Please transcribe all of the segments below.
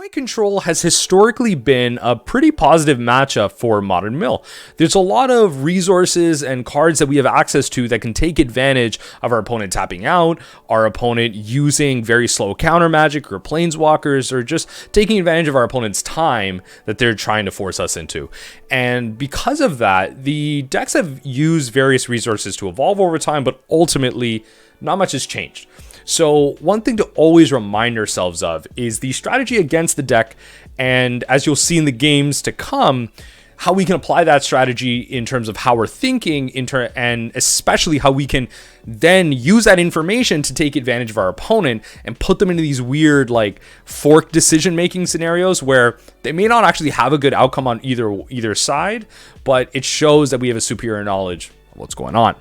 Blue-White Control has historically been a pretty positive matchup for Modern Mill. There's a lot of resources and cards that we have access to that can take advantage of our opponent tapping out, our opponent using very slow counter magic or planeswalkers, or just taking advantage of our opponent's time that they're trying to force us into. And because of that, the decks have used various resources to evolve over time, but ultimately not much has changed. So one thing to always remind ourselves of is the strategy against the deck, and as you'll see in the games to come, how we can apply that strategy in terms of how we're thinking, and especially how we can then use that information to take advantage of our opponent and put them into these weird like fork decision-making scenarios where they may not actually have a good outcome on either side, but it shows that we have a superior knowledge of what's going on.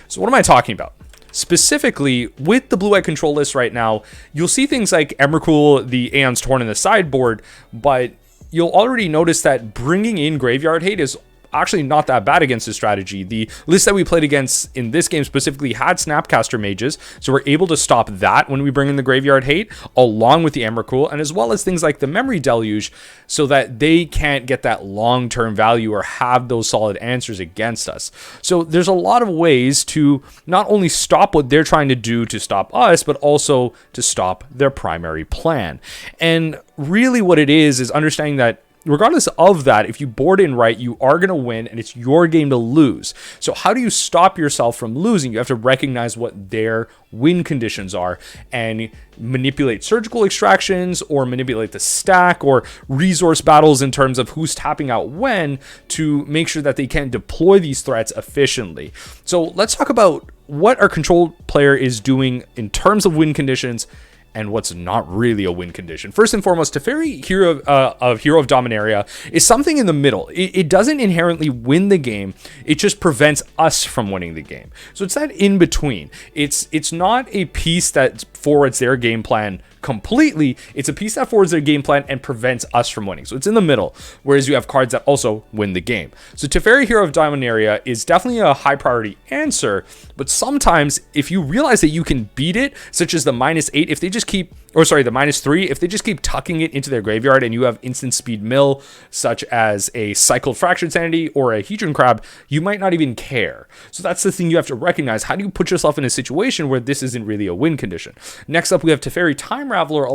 So what am I talking about? Specifically, with the Blue-White Control list right now, you'll see things like Emrakul, the Aeon's Torn in the sideboard, but you'll already notice that bringing in Graveyard Hate is actually not that bad against this strategy. The list that we played against in this game specifically had Snapcaster Mages, so we're able to stop that when we bring in the Graveyard Hate, along with the Emrakul, and as well as things like the Memory Deluge, so that they can't get that long-term value or have those solid answers against us. So there's a lot of ways to not only stop what they're trying to do to stop us, but also to stop their primary plan. And really what it is understanding that regardless of that, if you board in right, you are going to win, and it's your game to lose. So how do you stop yourself from losing? You have to recognize what their win conditions are and manipulate surgical extractions, or manipulate the stack, or resource battles in terms of who's tapping out when, to make sure that they can deploy these threats efficiently. So let's talk about what our control player is doing in terms of win conditions and what's not really a win condition. First and foremost, Teferi, Hero of Dominaria, is something in the middle. It doesn't inherently win the game, it just prevents us from winning the game. So it's that in between. It's not a piece that forwards their game plan completely, it's a piece that forwards their game plan and prevents us from winning. So it's in the middle, whereas you have cards that also win the game. So Teferi, Hero of Dominaria is definitely a high priority answer, but sometimes if you realize that you can beat it, such as the -8, if they just keep, or sorry, the -3, if they just keep tucking it into their graveyard and you have instant speed mill, such as a Cycled Fractured Sanity or a Hedron Crab, you might not even care. So that's the thing you have to recognize. How do you put yourself in a situation where this isn't really a win condition? Next up, we have Teferi Time Raveler,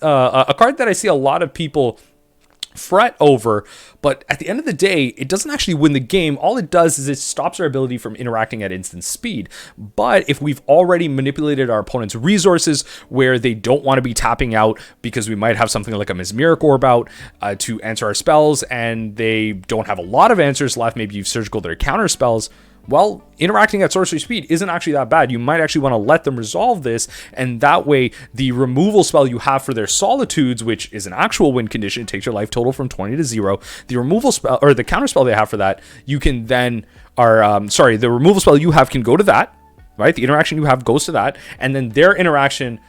a card that I see a lot of people fret over, but at the end of the day, it doesn't actually win the game. All it does is it stops our ability from interacting at instant speed. But if we've already manipulated our opponent's resources where they don't want to be tapping out because we might have something like a Mesmeric Orb out to answer our spells, and they don't have a lot of answers left, maybe you've surgical their counter spells, well, interacting at sorcery speed isn't actually that bad. You might actually want to let them resolve this, and that way the removal spell you have for their Solitudes, which is an actual win condition, takes your life total from 20 to 0. The removal spell, or the counter spell they have for that, you can then, the removal spell you have can go to that, right? The interaction you have goes to that, and then their interaction,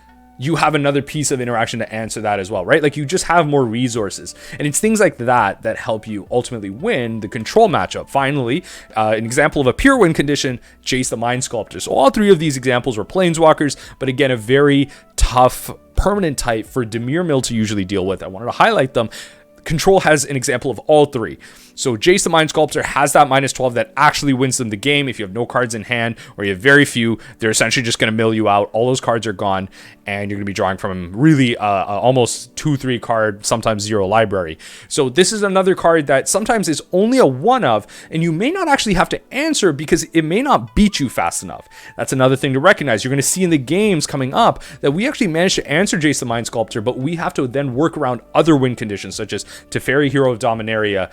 you have another piece of interaction to answer that as well, right? Like you just have more resources, and it's things like that that help you ultimately win the control matchup. Finally, an example of a pure win condition, Jace the Mind Sculptor. So all three of these examples were planeswalkers, but again, a very tough permanent type for Dimir Mill to usually deal with. I wanted to highlight them. Control has an example of all three. So Jace the Mind Sculptor has that -12 that actually wins them the game. If you have no cards in hand, or you have very few, they're essentially just going to mill you out. All those cards are gone, and you're going to be drawing from really almost 2-3 card, sometimes 0 library. So this is another card that sometimes is only a one of, and you may not actually have to answer because it may not beat you fast enough. That's another thing to recognize. You're going to see in the games coming up that we actually managed to answer Jace the Mind Sculptor, but we have to then work around other win conditions, such as Teferi, Hero of Dominaria,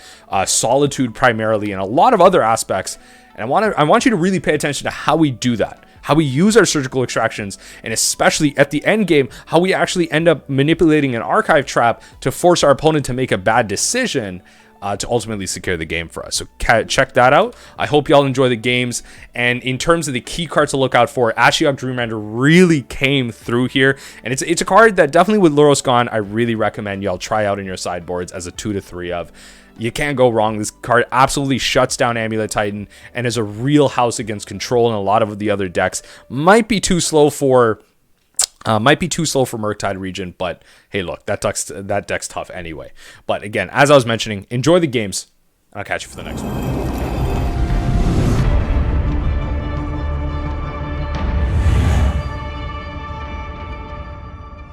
Solitude primarily, and a lot of other aspects. And I want you to really pay attention to how we do that, how we use our surgical extractions, and especially at the end game, how we actually end up manipulating an archive trap to force our opponent to make a bad decision to ultimately secure the game for us. So check that out. I hope y'all enjoy the games. And in terms of the key cards to look out for, Ashiok Dream Render really came through here, and it's a card that definitely with Luros gone, I really recommend y'all try out in your sideboards as a 2 to 3 of. You can't go wrong. This card absolutely shuts down Amulet Titan and is a real house against control, and a lot of the other decks might be too slow for Might be too slow for Murktide region, but hey, look, that deck's tough anyway. But again, as I was mentioning, enjoy the games. I'll catch you for the next one.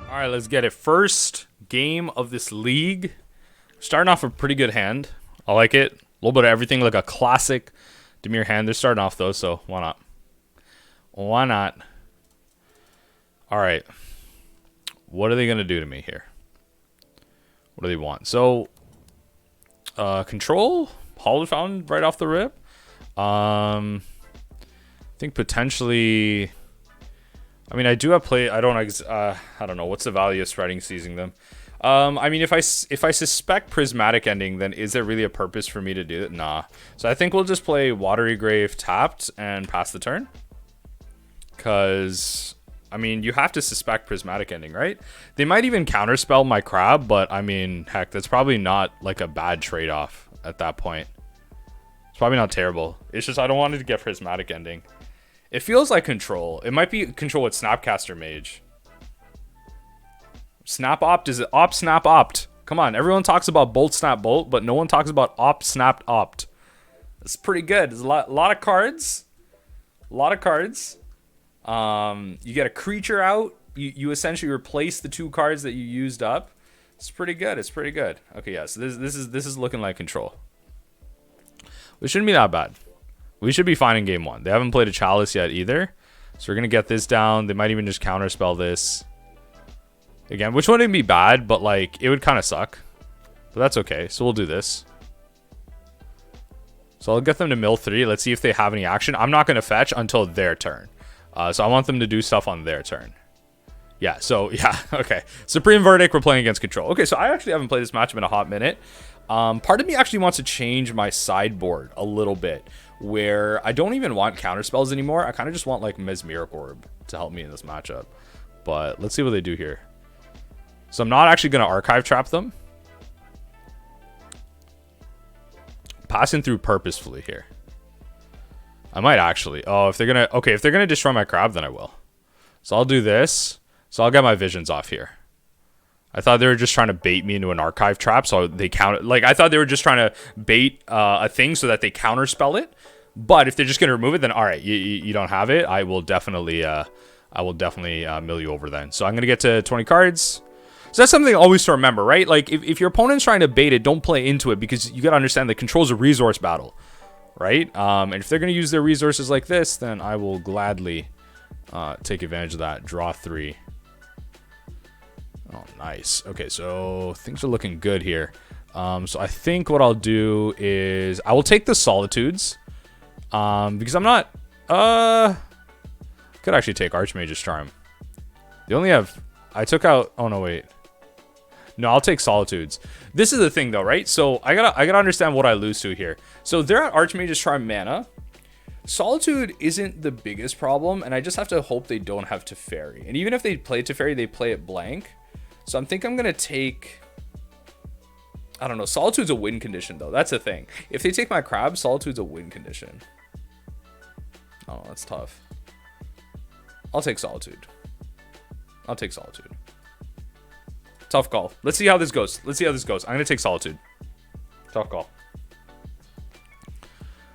All right, let's get it. First game of this league. Starting off a pretty good hand. I like it. A little bit of everything, like a classic Dimir hand. They're starting off though, so why not? Why not? All right. What are they going to do to me here? What do they want? So, control? Hollow Fountain right off the rip? I think potentially... I mean, I do have play... I don't know. What's the value of spreading, seizing them? I mean, if I suspect Prismatic Ending, then is there really a purpose for me to do it? Nah. So I think we'll just play Watery Grave tapped and pass the turn. Because... I mean, you have to suspect Prismatic Ending, right? They might even counterspell my crab, but I mean, heck, that's probably not like a bad trade-off at that point. It's probably not terrible. It's just I don't want it to get Prismatic Ending. It feels like control. It might be control with Snapcaster Mage. Snap Opt, is it Opt, Snap, Opt? Come on, everyone talks about Bolt, Snap, Bolt, but no one talks about Opt, Snap, Opt. It's pretty good. There's a lot of cards. A lot of cards. You get a creature out. You essentially replace the 2 cards that you used up. It's pretty good. It's pretty good. Okay, yeah. So this is looking like control. Which shouldn't be that bad. We should be fine in game 1. They haven't played a Chalice yet either, so we're gonna get this down. They might even just counterspell this again, which wouldn't be bad, but like it would kind of suck. But that's okay. So we'll do this. So I'll get them to mill 3. Let's see if they have any action. I'm not gonna fetch until their turn. So I want them to do stuff on their turn. Yeah, so, yeah, okay. Supreme Verdict, we're playing against control. Okay, so I actually haven't played this matchup in a hot minute. Part of me actually wants to change my sideboard a little bit, where I don't even want counterspells anymore. I kind of just want, like, Mesmeric Orb to help me in this matchup. But let's see what they do here. So I'm not actually going to Archive Trap them. Passing through purposefully here. I might actually. Oh, if they're gonna... Okay, if they're gonna destroy my crab, then I will. So I'll do this. So I'll get my visions off here. I thought they were just trying to bait me into an archive trap, so they counter... Like, I thought they were just trying to bait a thing so that they counterspell it. But if they're just gonna remove it, then alright, you don't have it. I will definitely mill you over then. So I'm gonna get to 20 cards. So that's something always to remember, right? Like, if your opponent's trying to bait it, don't play into it, because you gotta understand that control's a resource battle. Right? And if they're going to use their resources like this, then I will gladly take advantage of that. Draw 3. Oh, nice. Okay, so things are looking good here. So I think what I'll do is I will take the Solitudes. Because I'm not... could actually take Archmage's Charm. They only have... I took out... Oh, no, wait. No, I'll take Solitudes. This is the thing, though, right? So I gotta understand what I lose to here. So they're at Archmage's Charm mana. Solitude isn't the biggest problem, and I just have to hope they don't have Teferi. And even if they play Teferi, they play it blank. So I think I'm gonna take... I don't know. Solitude's a win condition, though. That's the thing. If they take my crab, Solitude's a win condition. Oh, that's tough. I'll take Solitude. I'll take Solitude. Tough call. Let's see how this goes. I'm going to take Solitude. Tough call.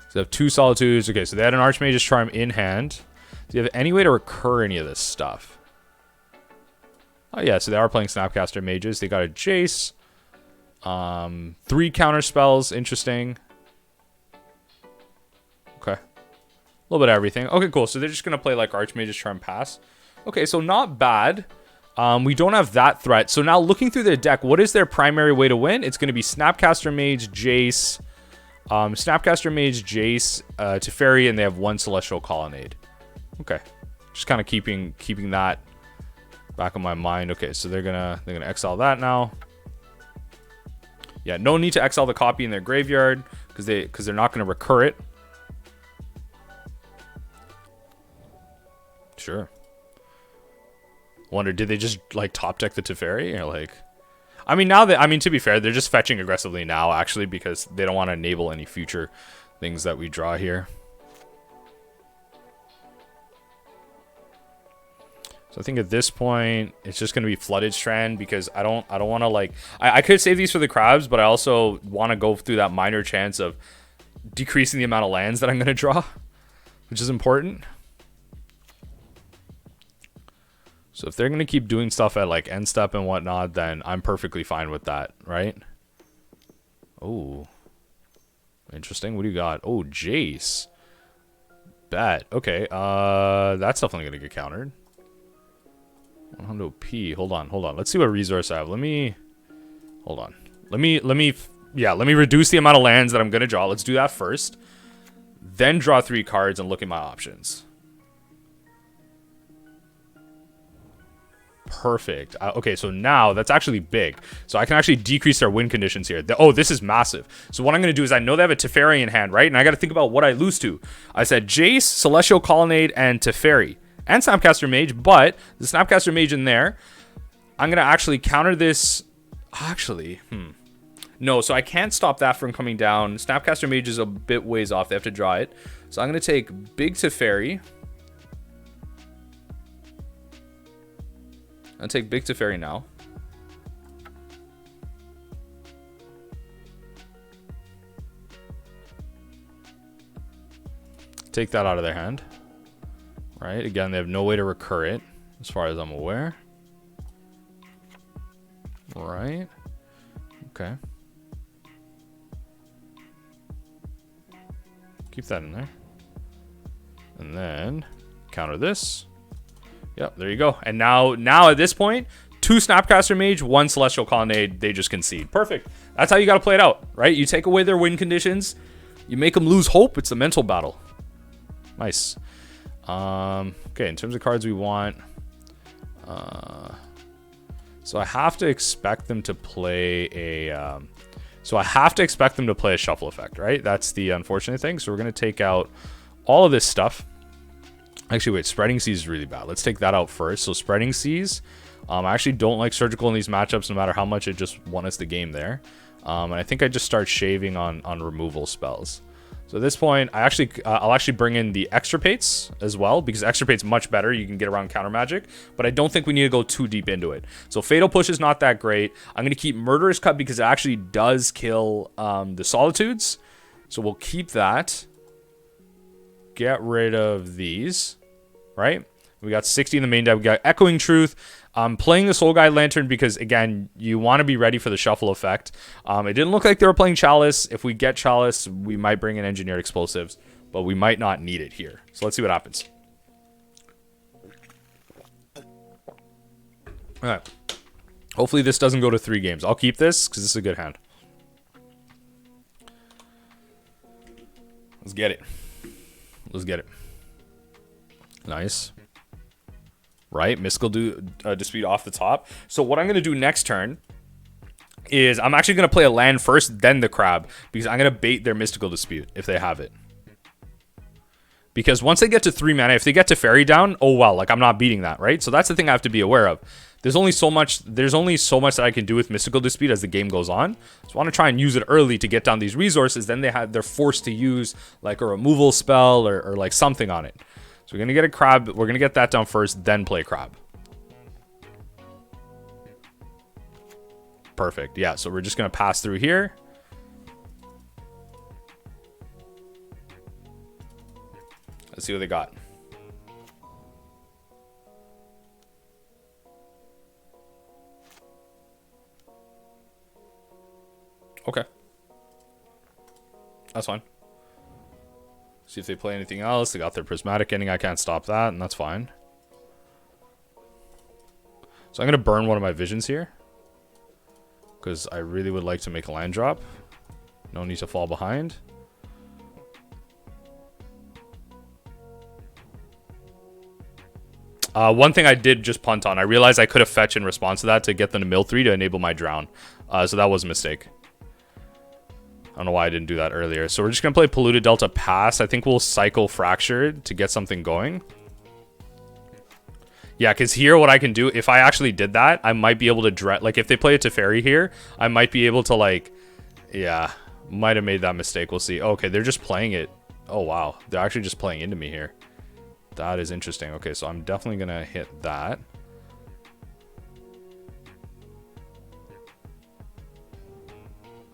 So they have 2 Solitudes. Okay, so they had an Archmage's Charm in hand. Do you have any way to recur any of this stuff? Oh, yeah, so they are playing Snapcaster Mages. They got a Jace. 3 counter spells. Interesting. Okay. A little bit of everything. Okay, cool. So they're just going to play like Archmage's Charm pass. Okay, so not bad. We don't have that threat. So now looking through their deck, what is their primary way to win? It's going to be Snapcaster Mage, Jace, Teferi, and they have 1 Celestial Colonnade. Okay. Just kind of keeping that back in my mind. Okay, so they're gonna exile that now. Yeah, no need to exile the copy in their graveyard because they're not gonna recur it. Sure. Wonder, did they just like top deck the Teferi or like? I mean, to be fair, they're just fetching aggressively now actually because they don't want to enable any future things that we draw here. So So I think at this point, it's just going to be Flooded Strand because I don't want to like... I could save these for the crabs, but I also want to go through that minor chance of decreasing the amount of lands that I'm going to draw, which is important. So if they're going to keep doing stuff at like end step and whatnot, then I'm perfectly fine with that, right? Oh, interesting. What do you got? Oh, Jace. Bet. Okay. That's definitely going to get countered. 100p. Hold on. Let's see what resource I have. Hold on. Let me reduce the amount of lands that I'm going to draw. Let's do that first. Then draw 3 cards and look at my options. Perfect. Okay, so now that's actually big. So I can actually decrease their win conditions here. Oh, this is massive. So what I'm going to do is I know they have a Teferi in hand, right? And I got to think about what I lose to. I said Jace, Celestial Colonnade, and Teferi. And Snapcaster Mage, but the Snapcaster Mage in there, I'm going to actually counter this. Actually, no, so I can't stop that from coming down. Snapcaster Mage is a bit ways off. They have to draw it. So I'm going to take Big Teferi. I'll take Big Teferi now. Take that out of their hand. Right? Again, they have no way to recur it, as far as I'm aware. Right? Okay. Keep that in there. And then counter this. Yep, there you go. And now at this point, 2 Snapcaster Mage, 1 Celestial Colonnade, they just concede. Perfect. That's how you got to play it out, right? You take away their win conditions, you make them lose hope. It's a mental battle. Nice. Okay, in terms of cards we want, so I have to expect them to play a, shuffle effect, right? That's the unfortunate thing. So we're going to take out all of this stuff. Actually, wait, Spreading Seas is really bad. Let's take that out first. So Spreading Seas, I actually don't like Surgical in these matchups, no matter how much it just won us the game there. And I think I just start shaving on removal spells. So at this point, I'll actually bring in the Extirpates as well, because Extirpate's much better. You can get around countermagic, but I don't think we need to go too deep into it. So Fatal Push is not that great. I'm going to keep Murderous Cut because it actually does kill the Solitudes. So we'll keep that. Get rid of these, right? We got 60 in the main deck. We got Echoing Truth. I'm playing the Soul Guide Lantern because, again, you want to be ready for the shuffle effect. It didn't look like they were playing Chalice. If we get Chalice, we might bring in Engineered Explosives, but we might not need it here. So let's see what happens. All right. Hopefully this doesn't go to 3 games. I'll keep this because this is a good hand. Let's get it. Let's get it. Nice. Right? Mystical Dispute off the top. So what I'm going to do next turn is I'm actually going to play a land first, then the crab, because I'm going to bait their Mystical Dispute if they have it. Because once they get to 3 mana, if they get to Fairy down, oh well, like I'm not beating that, right? So that's the thing I have to be aware of. There's only so much that I can do with Mystical Dispute as the game goes on. So I want to try and use it early to get down these resources. Then they're forced to use like a removal spell or like something on it. So we're going to get a crab. We're going to get that down first, then play crab. Perfect. Yeah, so we're just going to pass through here. Let's see what they got. Okay. That's fine. See if they play anything else. They got their Prismatic Ending. I can't stop that, and that's fine. So I'm going to burn one of my visions here, because I really would like to make a land drop. No need to fall behind. One thing I did just punt on. I realized I could have fetched in response to that to get them to mill 3 to enable my drown. So that was a mistake. I don't know why I didn't do that earlier. So we're just going to play Polluted Delta Pass. I think we'll cycle Fractured to get something going. Yeah, because here what I can do, if I actually did that, I might be able to... Like, if they play a Teferi here, I might be able to, like... Yeah, might have made that mistake. We'll see. Okay, they're just playing it. Oh, wow. They're actually just playing into me here. That is interesting. Okay, so I'm definitely gonna hit that.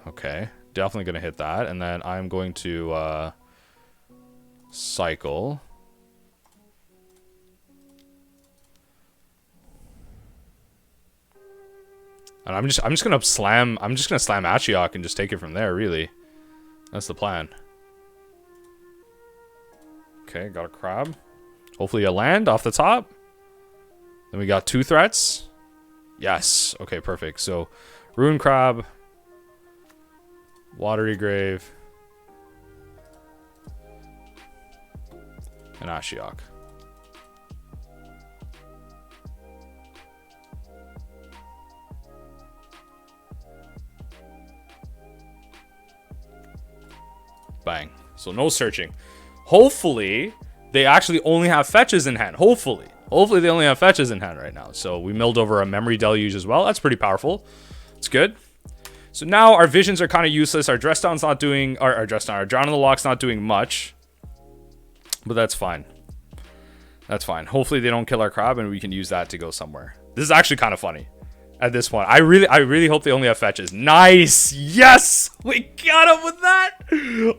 Okay, definitely gonna hit that, and then I'm going to cycle. And I'm just gonna slam Ashiok and just take it from there, really. That's the plan. Okay, got a crab. Hopefully a land off the top. Then we got 2 threats. Yes. Okay, perfect. So Ruin Crab, Watery Grave, and Ashiok. Bang. So no searching. Hopefully they actually only have fetches in hand. Hopefully they only have fetches in hand right now. So we milled over a Memory Deluge as well. That's pretty powerful. It's good. So now our visions are kind of useless. Our dress down's not doing, our Drown in the Lock's not doing much, but that's fine. That's fine. Hopefully they don't kill our crab and we can use that to go somewhere. This is actually kind of funny at this point. I really hope they only have fetches. Nice. Yes, we got him with that.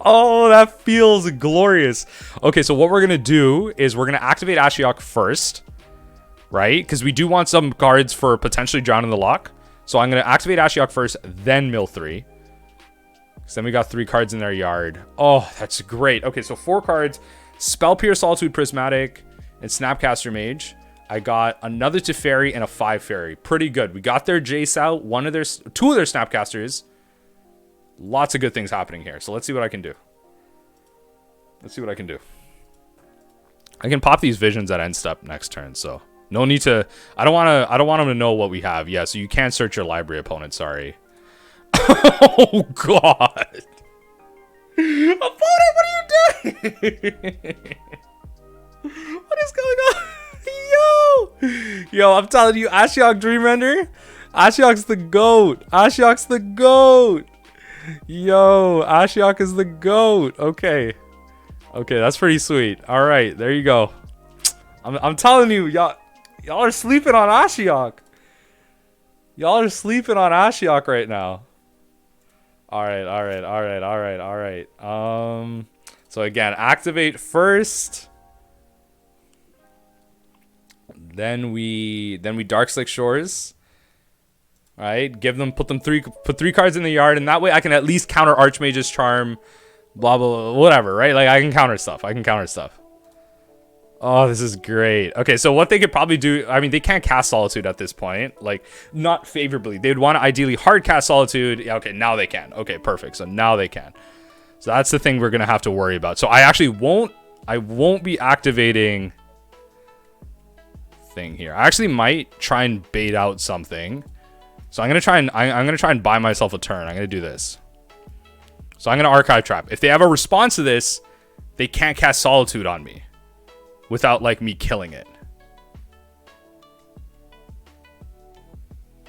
Oh, that feels glorious. Okay, so what we're gonna do is we're gonna activate Ashiok first, right? Because we do want some cards for potentially Drown in the Lock. So I'm gonna activate Ashiok first, then mill 3. So then we got 3 cards in their yard. Oh, that's great. Okay, so 4 cards: Spell Pierce, Solitude, Prismatic, and Snapcaster Mage. I got another Teferi and a 5 Fairy. Pretty good. We got their jsut, 2 of their Snapcasters. Lots of good things happening here. So let's see what I can do. Let's see what I can do. I can pop these visions at end step next turn, so no need to. I don't want them to know what we have. Yeah, so you can't search your library, opponent. Sorry. Oh God. Opponent, what are you doing? What is going on? Yo, I'm telling you, Ashiok Dream Render. Ashiok's the GOAT. Ashiok's the GOAT. Yo, Ashiok is the GOAT. Okay. Okay, that's pretty sweet. All right, there you go. I'm telling you, y'all are sleeping on Ashiok. Y'all are sleeping on Ashiok right now. All right. So again, activate first. Then we Darkslick Shores. All right, put 3 cards in the yard, and that way I can at least counter Archmage's Charm, blah blah blah, whatever, right? Like I can counter stuff. Oh, this is great. Okay, so what they could probably do, I mean, they can't cast Solitude at this point, like not favorably. They would want to ideally hard cast Solitude. Yeah, okay, now they can. Okay, perfect. So now they can. So that's the thing we're gonna have to worry about. So I actually won't be activating thing here. I actually might try and bait out something. So I'm gonna try and buy myself a turn. I'm gonna do this. So I'm gonna Archive Trap. If they have a response to this, they can't cast Solitude on me without like me killing it.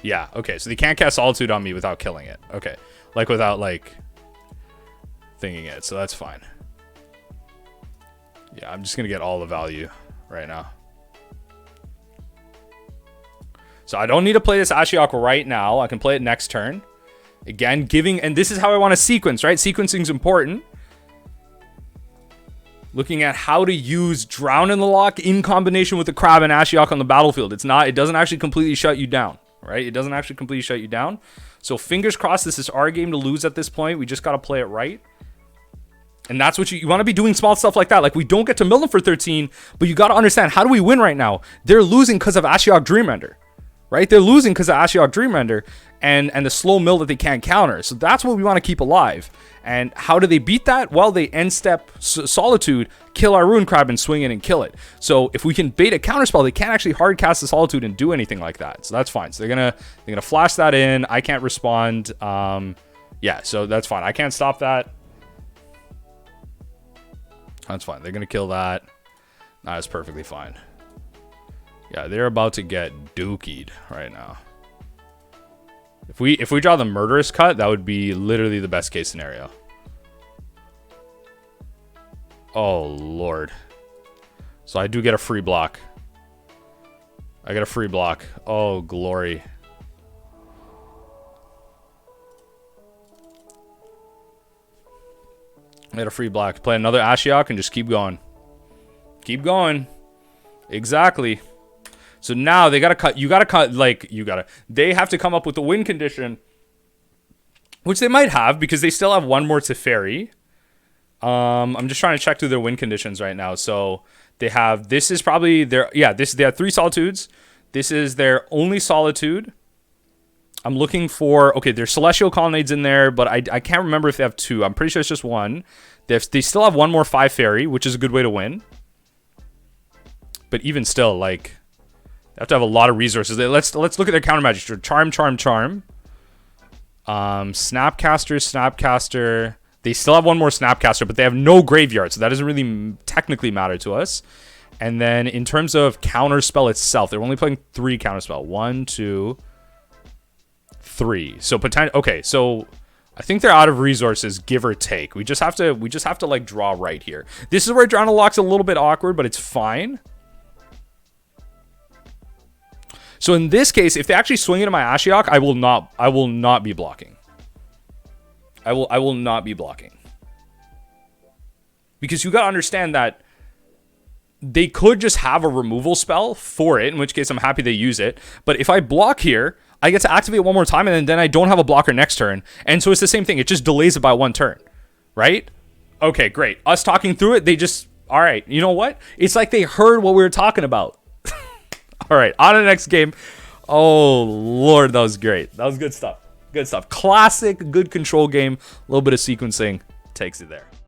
Yeah, okay, so they can't cast Solitude on me without killing it. Okay, like without like thinking it, so that's fine. Yeah, I'm just gonna get all the value right now. So I don't need to play this Ashiok right now. I can play it next turn. Again, and this is how I want to sequence, right? Sequencing is important. Looking at how to use Drown in the Lock in combination with the Crab and Ashiok on the battlefield. It doesn't actually completely shut you down, right? It doesn't actually completely shut you down. So fingers crossed, this is our game to lose at this point. We just got to play it right. And that's what you want to be doing, small stuff like that. Like we don't get to mill them for 13, but you got to understand, how do we win right now? They're losing because of Ashiok Dream Render. Right? They're losing because of Ashiok Dream Render and the slow mill that they can't counter. So that's what we want to keep alive. And how do they beat that? Well, they end step Solitude, kill our Ruin Crab, and swing in and kill it. So if we can bait a counterspell, they can't actually hard cast the Solitude and do anything like that. So that's fine. So they're gonna flash that in. I can't respond. Yeah, so that's fine. I can't stop that. That's fine. They're gonna kill that. That's perfectly fine. Yeah, they're about to get dookied right now. If we draw the Murderous Cut, that would be literally the best case scenario. Oh Lord. So I do get a free block. I get a free block. Oh, glory. I get a free block. Play another Ashiok and just keep going. Keep going. Exactly. So now they gotta cut. You gotta cut. Like, you gotta. They have to come up with a win condition, which they might have because they still have one more Teferi. I'm just trying to check through their win conditions right now. So they have. This is probably their. Yeah. They have 3 Solitudes. This is their only Solitude. I'm looking for. Okay, there's Celestial Colonnades in there, but I can't remember if they have 2. I'm pretty sure it's just 1. They still have 1 more 5 Fairy, which is a good way to win. But even still, like, they have to have a lot of resources. Let's look at their counter magic. Charm, charm, charm. Snapcaster, Snapcaster. They still have 1 more Snapcaster, but they have no graveyard, so that doesn't really technically matter to us. And then in terms of counterspell itself, they're only playing 3 counterspell. 1, 2, 3. So okay, so I think they're out of resources, give or take. We just have to like draw right here. This is where Drown Lock's a little bit awkward, but it's fine. So in this case, if they actually swing into my Ashiok, I will not be blocking. I will not be blocking. Because you gotta understand that they could just have a removal spell for it, in which case I'm happy they use it. But if I block here, I get to activate 1 more time, and then I don't have a blocker next turn. And so it's the same thing. It just delays it by 1 turn. Right? Okay, great. Us talking through it, they just... Alright, you know what? It's like they heard what we were talking about. Alright, on to the next game. Oh, Lord, that was great. That was good stuff. Good stuff. Classic, good control game. A little bit of sequencing takes it there.